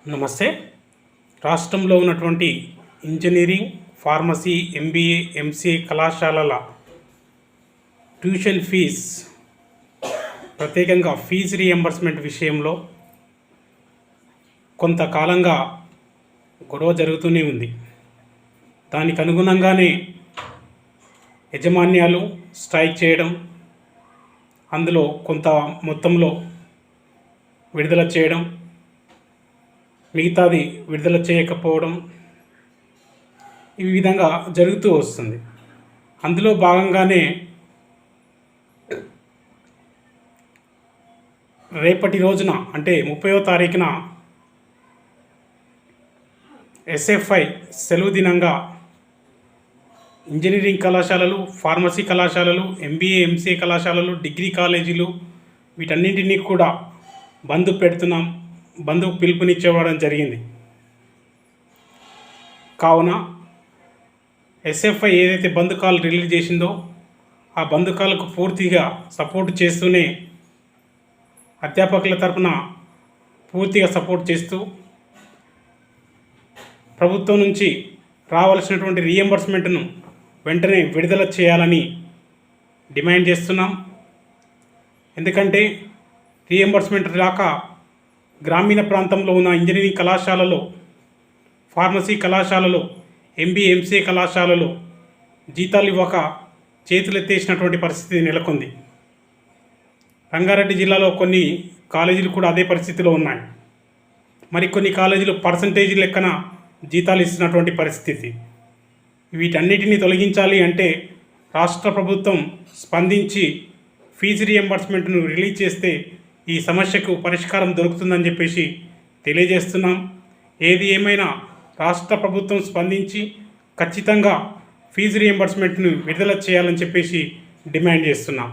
నమస్తే. రాష్ట్రంలో ఉన్నటువంటి ఇంజనీరింగ్, ఫార్మసీ, ఎంబీఏ, ఎంసీఏ కళాశాలల ట్యూషన్ ఫీజ్, ప్రత్యేకంగా ఫీజు రీఎంబర్స్మెంట్ విషయంలో కొంతకాలంగా గొడవ జరుగుతూనే ఉంది. దానికి అనుగుణంగానే యాజమాన్యాలు స్ట్రైక్ చేయడం, అందులో కొంత మొత్తంలో విడుదల చేయడం, మిగతాది విడుదల చేయకపోవడం, ఈ విధంగా జరుగుతూ వస్తుంది. అందులో భాగంగానే రేపటి రోజున అంటే 30వ తారీఖున ఎస్ఎఫ్ఐ సెలవు దినంగా ఇంజనీరింగ్ కళాశాలలు, ఫార్మసీ కళాశాలలు, ఎంబీఏ, ఎంసీఏ కళాశాలలు, డిగ్రీ కాలేజీలు వీటన్నింటినీ కూడా బంద్ పెడుతున్నాం, బంధుకు పిలుపునిచ్చేవడం జరిగింది. కావున ఎస్ఎఫ్ఐ ఏదైతే బంద్ కాల్ రిలీజ్ చేసిందో ఆ బంద్ కాల్కు పూర్తిగా సపోర్ట్ చేస్తూనే, అధ్యాపకుల తరఫున పూర్తిగా సపోర్ట్ చేస్తూ ప్రభుత్వం నుంచి రావాల్సినటువంటి రీఎంబర్స్మెంట్ను వెంటనే విడుదల చేయాలని డిమాండ్ చేస్తున్నాం. ఎందుకంటే రీఎంబర్స్మెంట్ రాక గ్రామీణ ప్రాంతంలో ఉన్న ఇంజనీరింగ్ కళాశాలలో, ఫార్మసీ కళాశాలలో, ఎంబీఏ, ఎంసీఏ కళాశాలలో జీతాలు ఇవ్వక చేతులెత్తేసినటువంటి పరిస్థితి నెలకొంది. రంగారెడ్డి జిల్లాలో కొన్ని కాలేజీలు కూడా అదే పరిస్థితిలో ఉన్నాయి. మరికొన్ని కాలేజీలు పర్సంటేజీ లెక్కన జీతాలు ఇస్తున్నటువంటి పరిస్థితి. వీటన్నిటిని తొలగించాలి అంటే రాష్ట్ర ప్రభుత్వం స్పందించి ఫీజు రీఎంబర్స్మెంట్ను రిలీజ్ చేస్తే ఈ సమస్యకు పరిష్కారం దొరుకుతుందని చెప్పేసి తెలియజేస్తున్నాం. ఏది ఏమైనా రాష్ట్ర ప్రభుత్వం స్పందించి ఖచ్చితంగా ఫీజు రీఎంబర్స్మెంట్ను విడుదల చేయాలని చెప్పేసి డిమాండ్ చేస్తున్నాం.